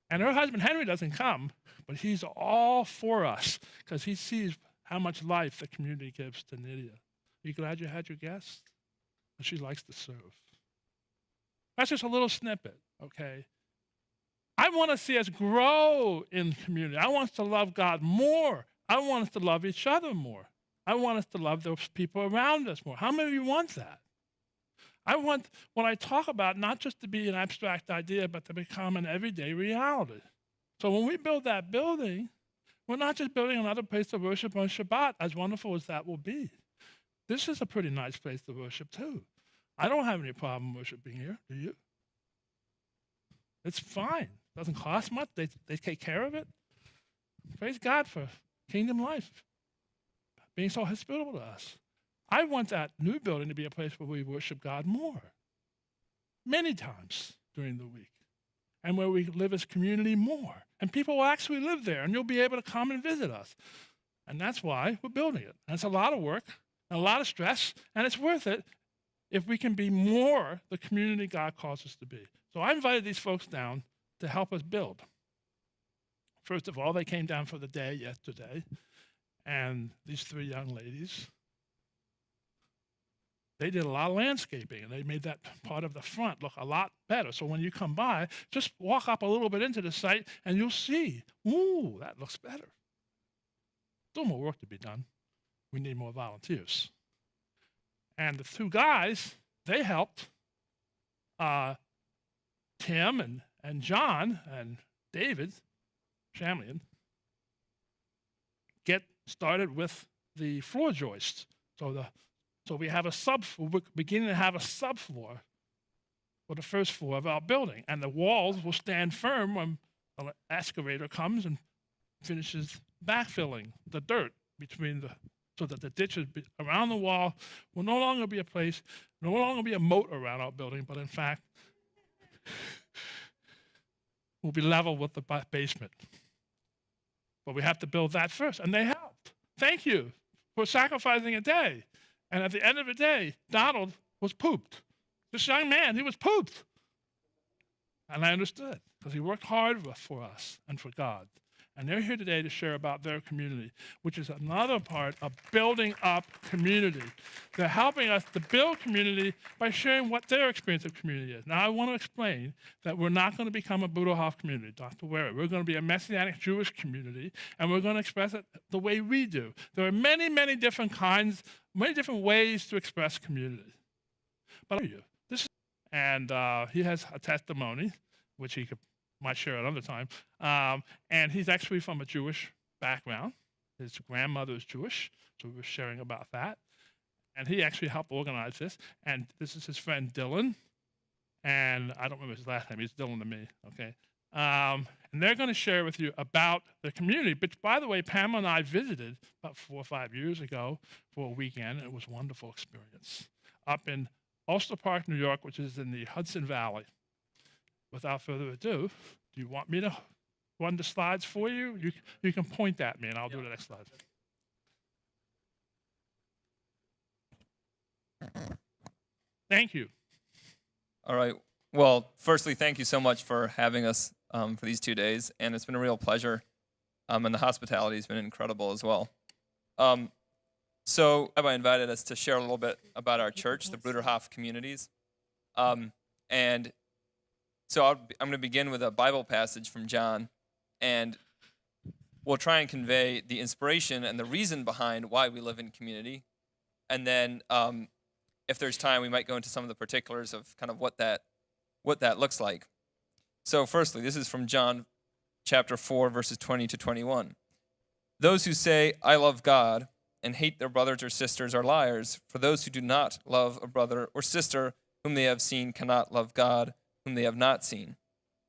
And her husband, Henry, doesn't come, but he's all for us because he sees how much life the community gives to Nydia. Are you glad you had your guest? And she likes to serve. That's just a little snippet, okay? I want to see us grow in community. I want us to love God more. I want us to love each other more. I want us to love those people around us more. How many of you want that? I want what I talk about not just to be an abstract idea, but to become an everyday reality. So when we build that building, we're not just building another place to worship on Shabbat, as wonderful as that will be. This is a pretty nice place to worship too. I don't have any problem worshiping here, do you? It's fine. Doesn't cost much. They take care of it. Praise God for kingdom life, being so hospitable to us. I want that new building to be a place where we worship God more, many times during the week, and where we live as community more. And people will actually live there, and you'll be able to come and visit us. And that's why we're building it. And it's a lot of work, and a lot of stress, and it's worth it if we can be more the community God calls us to be. So I invited these folks down to help us build. First of all, they came down for the day yesterday, and these three young ladies, they did a lot of landscaping, and they made that part of the front look a lot better. So when you come by, just walk up a little bit into the site, and you'll see, ooh, that looks better. Still more work to be done. We need more volunteers. And the two guys, they helped Tim and John and David Shamlian get started with the floor joists. So we have we're beginning to have a subfloor for the first floor of our building. And the walls will stand firm when the excavator comes and finishes backfilling the dirt so that the ditches around the wall will no longer be a moat around our building, but in fact, will be level with the basement. But we have to build that first, and they helped. Thank you for sacrificing a day. And at the end of the day, Donald was pooped. This young man, he was pooped. And I understood, because he worked hard for us and for God. And they're here today to share about their community, which is another part of building up community. They're helping us to build community by sharing what their experience of community is. Now, I want to explain that we're not going to become a Buddha-Hof community, Dr. Ware. We're going to be a Messianic Jewish community, and we're going to express it the way we do. There are many, many different kinds, many different ways to express community. But he has a testimony, which he might share another time. And he's actually from a Jewish background. His grandmother is Jewish, so we were sharing about that. And he actually helped organize this. And this is his friend Dylan. And I don't remember his last name. He's Dylan to me, okay? And they're going to share with you about the community, which, by the way, Pamela and I visited about 4 or 5 years ago for a weekend. It was a wonderful experience up in Ulster Park, New York, which is in the Hudson Valley. Without further ado, do you want me to run the slides for you? You can point at me, and I'll do the next slide. Thank you. All right. Well, firstly, thank you so much for having us for these 2 days, and it's been a real pleasure, and the hospitality has been incredible as well. So Rabbi invited us to share a little bit about our church, the Bruderhof communities, and so I'm going to begin with a Bible passage from John, and we'll try and convey the inspiration and the reason behind why we live in community. And then if there's time, we might go into some of the particulars of kind of what that looks like. So firstly, this is from John chapter 4, verses 20 to 21. Those who say, I love God, and hate their brothers or sisters are liars, for those who do not love a brother or sister whom they have seen cannot love God, whom they have not seen.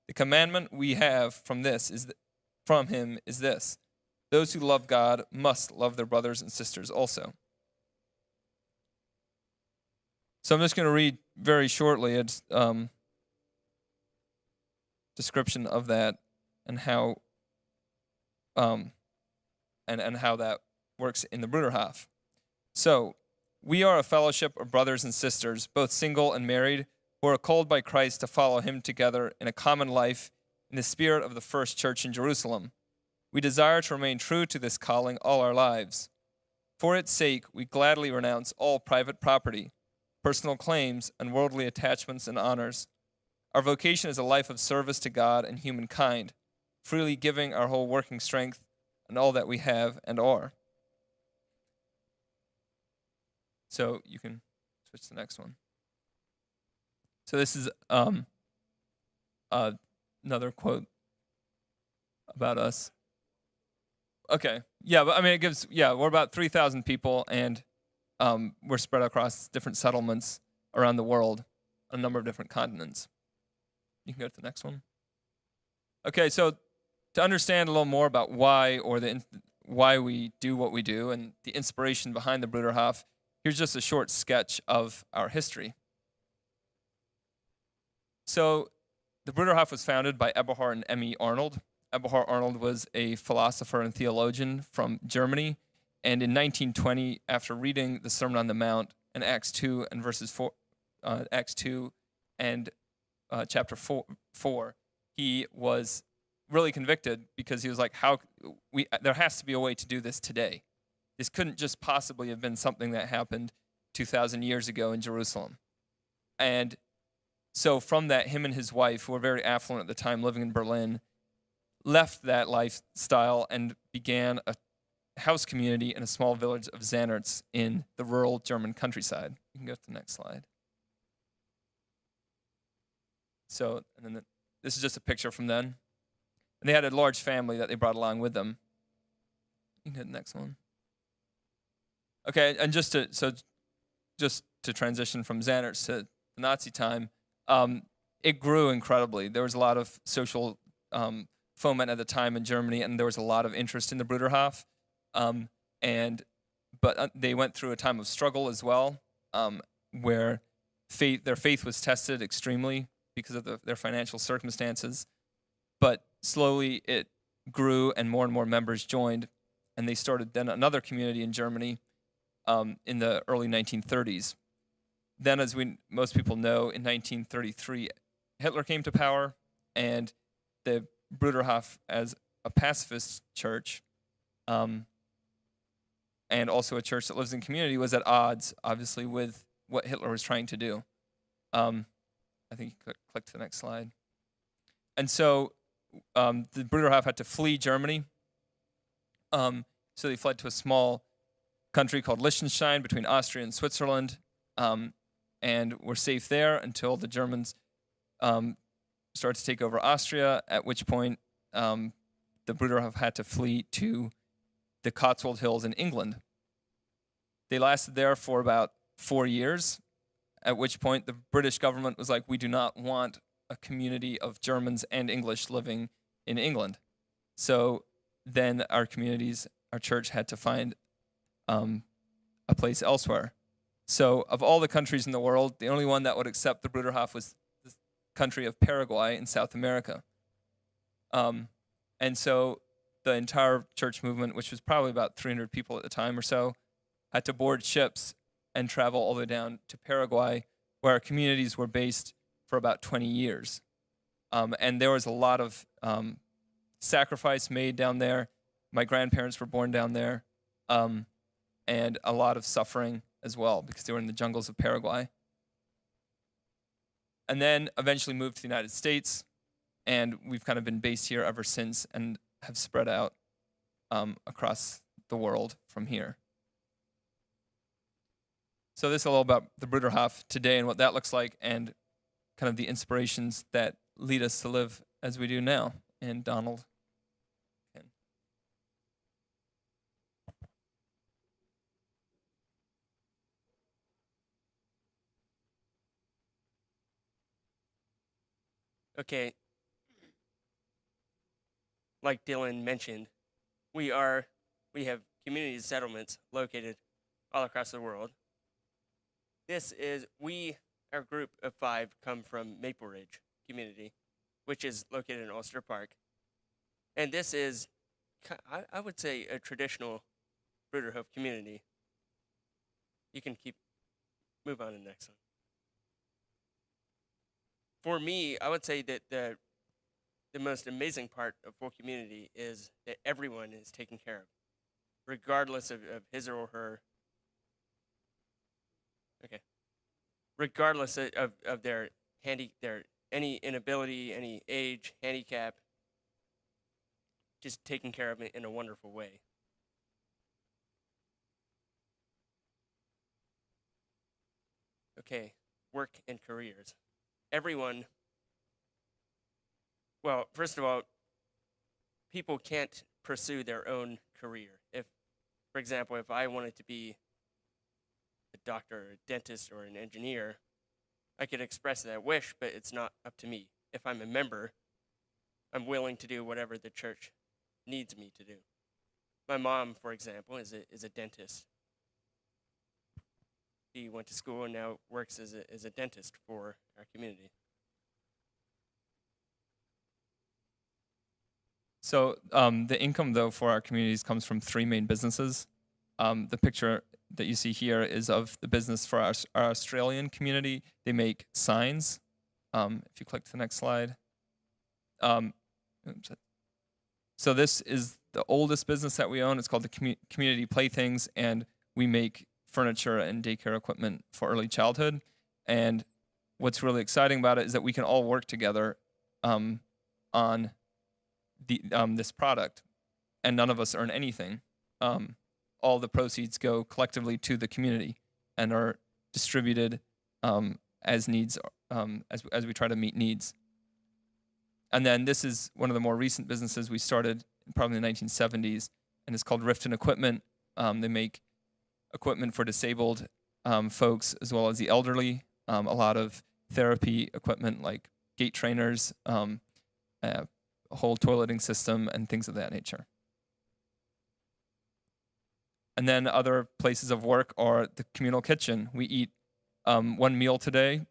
The commandment we have from him is this: those who love God must love their brothers and sisters also. So I'm just going to read very shortly a description of that and how and how that works in the Bruderhof. So we are a fellowship of brothers and sisters, both single and married, who are called by Christ to follow him together in a common life in the spirit of the first church in Jerusalem. We desire to remain true to this calling all our lives. For its sake, we gladly renounce all private property, personal claims, and worldly attachments and honors. Our vocation is a life of service to God and humankind, freely giving our whole working strength and all that we have and are. So you can switch to the next one. So this is another quote about us. Okay, yeah, but I mean, it gives, we're about 3,000 people, and we're spread across different settlements around the world, on a number of different continents. You can go to the next one. Okay, so to understand a little more about why we do what we do and the inspiration behind the Bruderhof, here's just a short sketch of our history. So the Bruderhof was founded by Eberhard and Emmy Arnold. Eberhard Arnold was a philosopher and theologian from Germany, and in 1920, after reading the Sermon on the Mount in Acts 2 and chapter 4, he was really convicted because he was like, there has to be a way to do this today. This couldn't just possibly have been something that happened 2,000 years ago in Jerusalem. And so from that, him and his wife, who were very affluent at the time, living in Berlin, left that lifestyle and began a house community in a small village of Zannerts in the rural German countryside. You can go to the next slide. So, and then this is just a picture from then. And they had a large family that they brought along with them. You can go to the next one. Okay, and just to transition from Zannerts to the Nazi time, it grew incredibly. There was a lot of social foment at the time in Germany, and there was a lot of interest in the Bruderhof. But they went through a time of struggle as well, where their faith was tested extremely because of their financial circumstances. But slowly it grew, and more members joined, and they started then another community in Germany in the early 1930s. Then, as most people know, in 1933, Hitler came to power, and the Bruderhof, as a pacifist church, and also a church that lives in community, was at odds, obviously, with what Hitler was trying to do. I think you click to the next slide. And so the Bruderhof had to flee Germany. So they fled to a small country called Liechtenstein between Austria and Switzerland, and were safe there until the Germans started to take over Austria, at which point the Bruderhof had to flee to the Cotswold Hills in England. They lasted there for about 4 years, at which point the British government was like, we do not want a community of Germans and English living in England. So then our church had to find a place elsewhere. So of all the countries in the world, the only one that would accept the Bruderhof was the country of Paraguay in South America. And so the entire church movement, which was probably about 300 people at the time or so, had to board ships and travel all the way down to Paraguay, where our communities were based for about 20 years. And there was a lot of sacrifice made down there. My grandparents were born down there, and a lot of suffering as well, because they were in the jungles of Paraguay. And then eventually moved to the United States, and we've kind of been based here ever since and have spread out across the world from here. So this is a little about the Bruderhof today and what that looks like, and kind of the inspirations that lead us to live as we do now. And Donald. Okay. Like Dylan mentioned, we have community settlements located all across the world. Our group of 5 come from Maple Ridge community, which is located in Ulster Park. And this is, I would say, a traditional Bruderhof community. You can move on to the next one. For me, I would say that the most amazing part of full community is that everyone is taken care of, regardless of his or her. Okay. Regardless of their any inability, any age, handicap, just taken care of in a wonderful way. Okay, work and careers. Everyone, well, first of all, people can't pursue their own career. If, for example, if I wanted to be a doctor, or a dentist, or an engineer, I could express that wish, but it's not up to me. If I'm a member, I'm willing to do whatever the church needs me to do. My mom, for example, is a dentist. She went to school and now works as a dentist for our community. So the income, though, for our communities comes from three main businesses. The picture that you see here is of the business for our Australian community. They make signs. If you click to the next slide. So this is the oldest business that we own. It's called the Community Playthings, and we make furniture and daycare equipment for early childhood. And what's really exciting about it is that we can all work together on this product, and none of us earn anything. All the proceeds go collectively to the community and are distributed as needs, as we try to meet needs. And then this is one of the more recent businesses we started probably in the 1970s, and it's called Rifton Equipment. They make equipment for disabled folks as well as the elderly, a lot of therapy equipment like gait trainers, a whole toileting system, and things of that nature. And then other places of work are the communal kitchen. We eat one meal together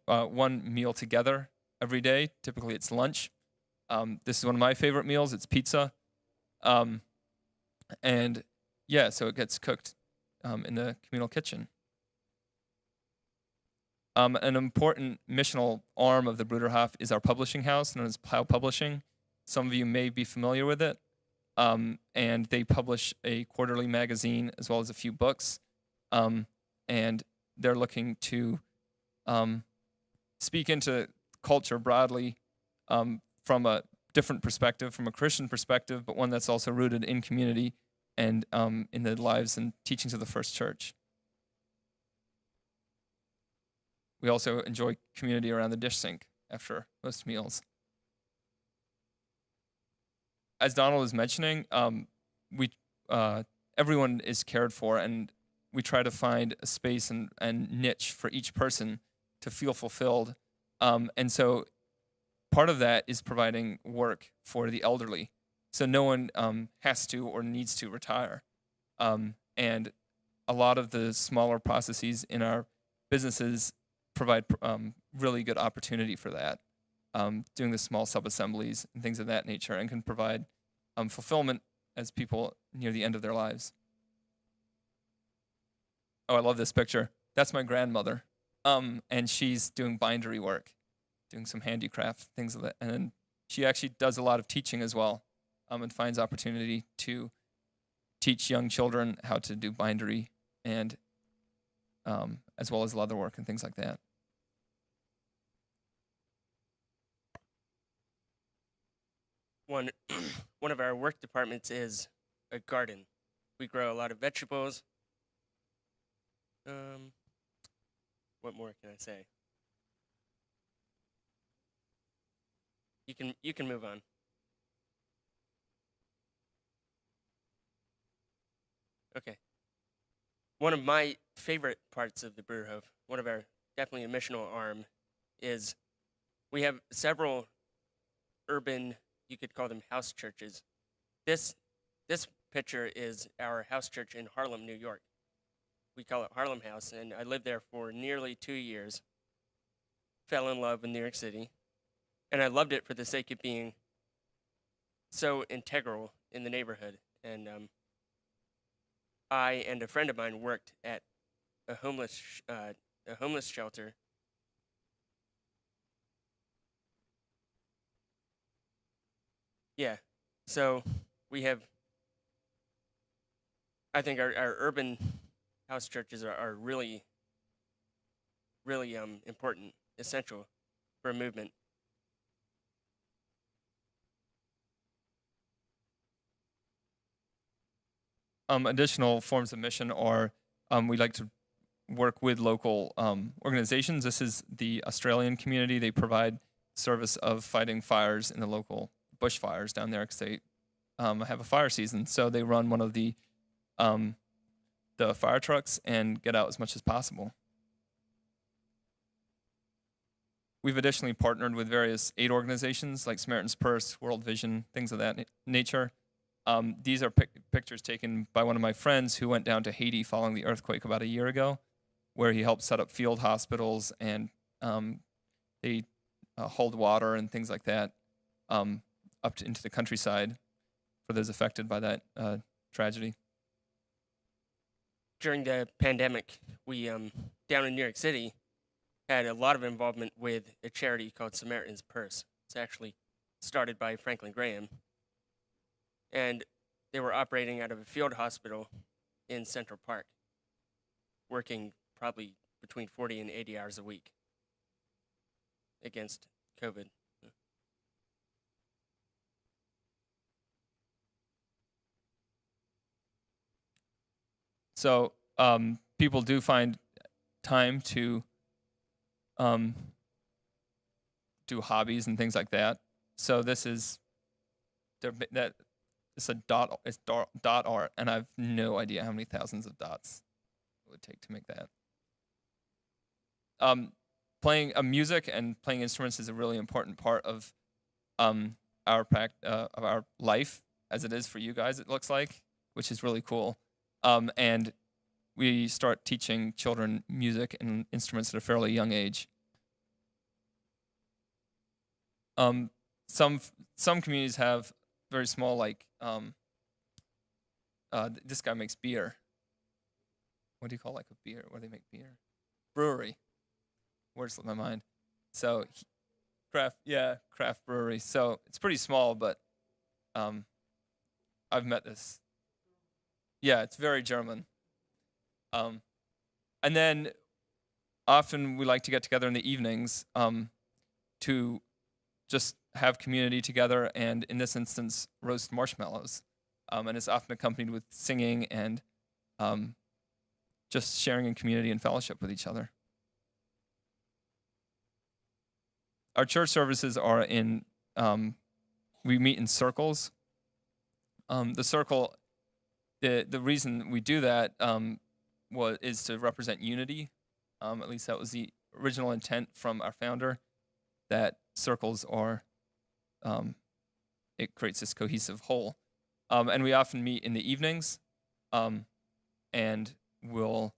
every day. Typically it's lunch. This is one of my favorite meals. It's pizza. And yeah, so it gets cooked in the communal kitchen. An important missional arm of the Bruderhof is our publishing house, known as Plow Publishing. Some of you may be familiar with it. And they publish a quarterly magazine as well as a few books. And they're looking to speak into culture broadly from a different perspective, from a Christian perspective, but one that's also rooted in community and in the lives and teachings of the first church. We also enjoy community around the dish sink after most meals. As Donald was mentioning, everyone is cared for, and we try to find a space and niche for each person to feel fulfilled. And so part of that is providing work for the elderly. So no one has to or needs to retire. And a lot of the smaller processes in our businesses provide really good opportunity for that. Doing the small sub-assemblies and things of that nature, and can provide fulfillment as people near the end of their lives. Oh, I love this picture. That's my grandmother, and she's doing bindery work, doing some handicraft, things of that. And then she actually does a lot of teaching as well, and finds opportunity to teach young children how to do bindery, and as well as leatherwork and things like that. One of our work departments is a garden. We grow a lot of vegetables. What more can I say? You can move on. Okay. One of my favorite parts of the Bruderhof, one of our definitely a missional arm, is we have several urban, you could call them house churches. This picture is our house church in Harlem, New York. We call it Harlem House, and I lived there for nearly 2 years. Fell in love with New York City, and I loved it for the sake of being so integral in the neighborhood. And I and a friend of mine worked at a homeless shelter. Yeah. So we have, I think our urban house churches are really, really important, essential for a movement. Additional forms of mission are we like to work with local organizations. This is the Australian community. They provide service of fighting fires in the local bushfires down there because they have a fire season. So they run one of the fire trucks and get out as much as possible. We've additionally partnered with various aid organizations like Samaritan's Purse, World Vision, things of that nature. These are pictures taken by one of my friends who went down to Haiti following the earthquake about a year ago, where he helped set up field hospitals and they hold water and things like that into the countryside for those affected by that tragedy. During the pandemic, we down in New York City had a lot of involvement with a charity called Samaritan's Purse. It's actually started by Franklin Graham. And they were operating out of a field hospital in Central Park, working probably between 40 and 80 hours a week against COVID. So people do find time to do hobbies and things like that. So this is it's a dot art, and I have no idea how many thousands of dots it would take to make that. Playing music and playing instruments is a really important part of our life, as it is for you guys. It looks like, which is really cool. And we start teaching children music and instruments at a fairly young age. Some communities have very small, like this guy makes beer. What do you call like a beer? Where they make beer? Brewery. Words slip my mind. So craft brewery. So it's pretty small, but I've met this. Yeah, it's very German. And then often we like to get together in the evenings to just have community together, and in this instance, roast marshmallows. And it's often accompanied with singing and just sharing in community and fellowship with each other. Our church services are we meet in circles. The circle, the reason we do that is to represent unity. At least that was the original intent from our founder, that circles are, it creates this cohesive whole. And we often meet in the evenings, and we'll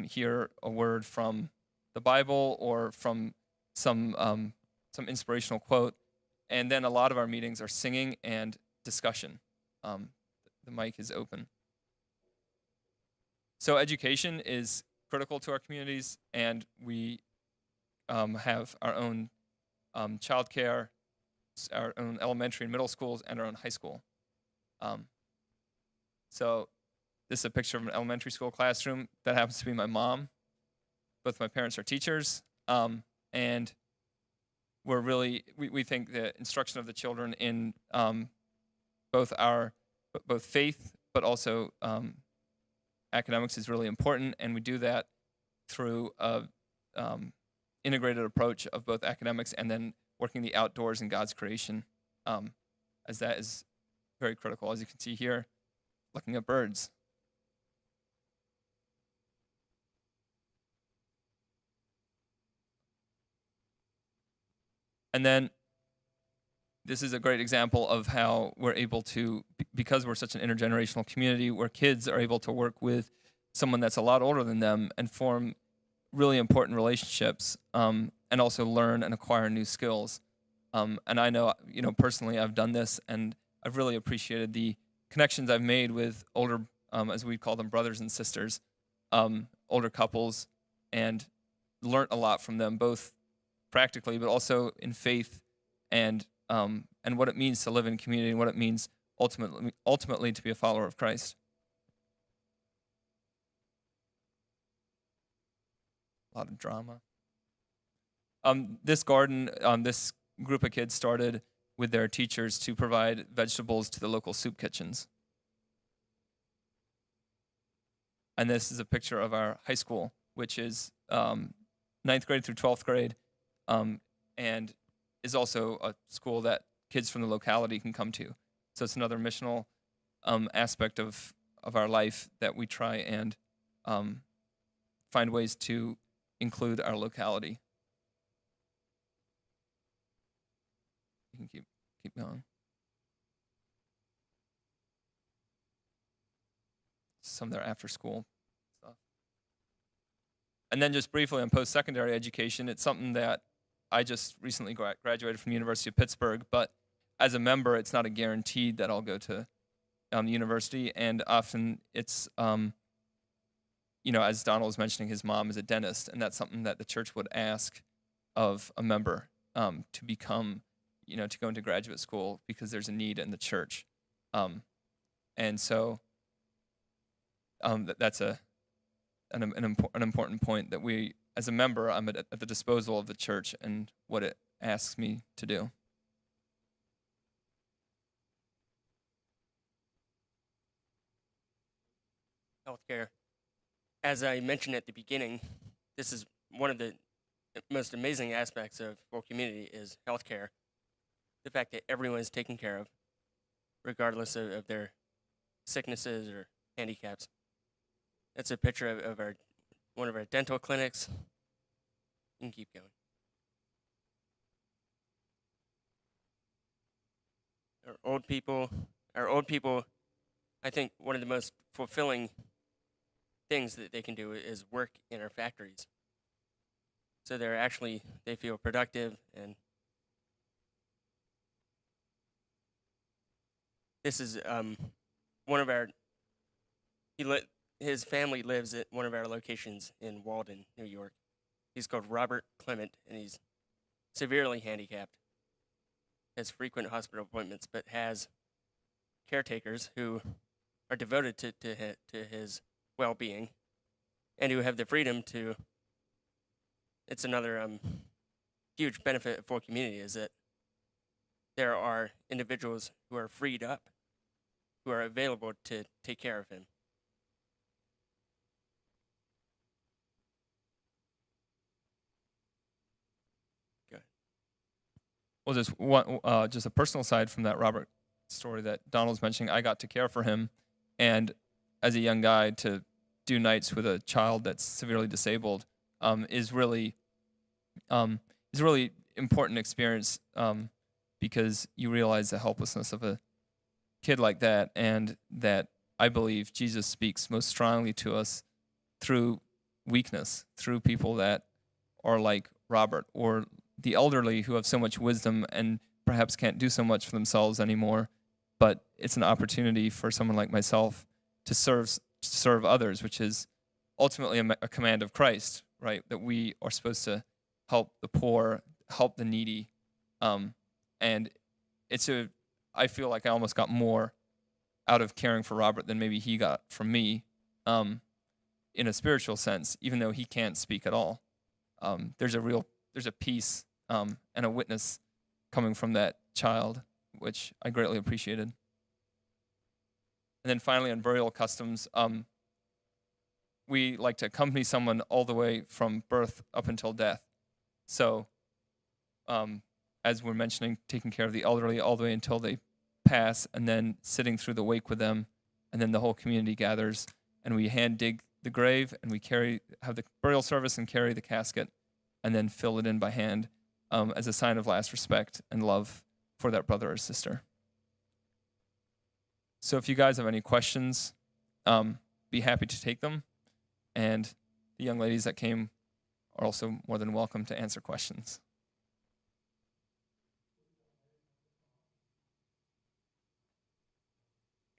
hear a word from the Bible or from some inspirational quote. And then a lot of our meetings are singing and discussion. The mic is open. So education is critical to our communities, and we have our own childcare, our own elementary and middle schools, and our own high school. So this is a picture of an elementary school classroom. That happens to be my mom. Both my parents are teachers, and we're really we think the instruction of the children in both faith but also academics is really important, and we do that through a integrated approach of both academics and then working the outdoors and God's creation, as that is very critical. As you can see here, looking at birds. And then this is a great example of how we're able to, because we're such an intergenerational community, where kids are able to work with someone that's a lot older than them and form really important relationships, and also learn and acquire new skills. And I know, personally, I've done this, and I've really appreciated the connections I've made with older, as we call them, brothers and sisters, older couples, and learned a lot from them, both practically, but also in faith and and what it means to live in community and what it means ultimately to be a follower of Christ. A lot of drama. This garden, this group of kids started with their teachers to provide vegetables to the local soup kitchens. And this is a picture of our high school, which is 9th grade through 12th grade, and is also a school that kids from the locality can come to. So it's another missional aspect of our life that we try and find ways to include our locality. You can keep going. Some of their after school stuff. And then just briefly on post-secondary education, it's something that I just recently graduated from the University of Pittsburgh, but as a member, it's not a guaranteed that I'll go to the university, and often it's, as Donald was mentioning, his mom is a dentist, and that's something that the church would ask of a member to become, to go into graduate school because there's a need in the church. And so that's an important point that we, as a member, I'm at the disposal of the church and what it asks me to do. Healthcare. As I mentioned at the beginning, this is one of the most amazing aspects of full community is healthcare. The fact that everyone is taken care of, regardless of their sicknesses or handicaps. That's a picture of one of our dental clinics. You can keep going. Our old people, I think one of the most fulfilling things that they can do is work in our factories. So they feel productive, and this is one of our, his family lives at one of our locations in Walden, New York. He's called Robert Clement, and he's severely handicapped, has frequent hospital appointments, but has caretakers who are devoted to his well-being and who have the freedom to. It's another huge benefit of full community is that there are individuals who are freed up, who are available to take care of him. Well, just a personal side from that Robert story that Donald was mentioning. I got to care for him, and as a young guy, to do nights with a child that's severely disabled is really important experience because you realize the helplessness of a kid like that, and that I believe Jesus speaks most strongly to us through weakness, through people that are like Robert or the elderly who have so much wisdom and perhaps can't do so much for themselves anymore, but it's an opportunity for someone like myself to serve others, which is ultimately a command of Christ, right? That we are supposed to help the poor, help the needy, and I feel like I almost got more out of caring for Robert than maybe he got from me, in a spiritual sense, even though he can't speak at all. There's a peace and a witness coming from that child, which I greatly appreciated. And then finally, on burial customs, we like to accompany someone all the way from birth up until death. So, as we're mentioning, taking care of the elderly all the way until they pass, and then sitting through the wake with them, and then the whole community gathers, and we hand dig the grave, and we have the burial service and carry the casket, and then fill it in by hand as a sign of last respect and love for that brother or sister. So if you guys have any questions, be happy to take them. And the young ladies that came are also more than welcome to answer questions.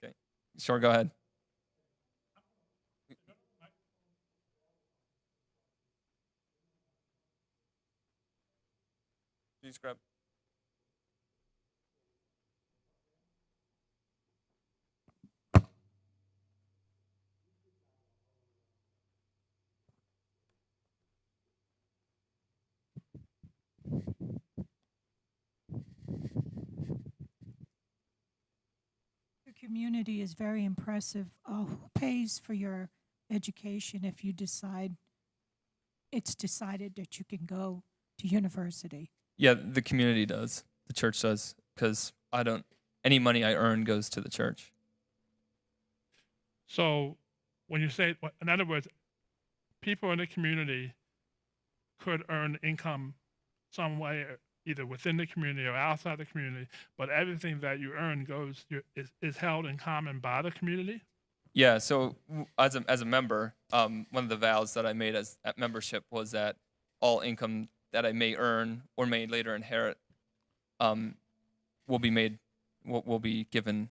Okay, sure, go ahead. Please grab. community is very impressive. Who pays for your education if you decide it's decided that you can go to university? Yeah, the community does. The church does, because any money I earn goes to the church. So when you say, in other words, people in the community could earn income some way, either within the community or outside the community, but everything that you earn is held in common by the community? Yeah, so as a member, one of the vows that I made at membership was that all income that I may earn or may later inherit will be given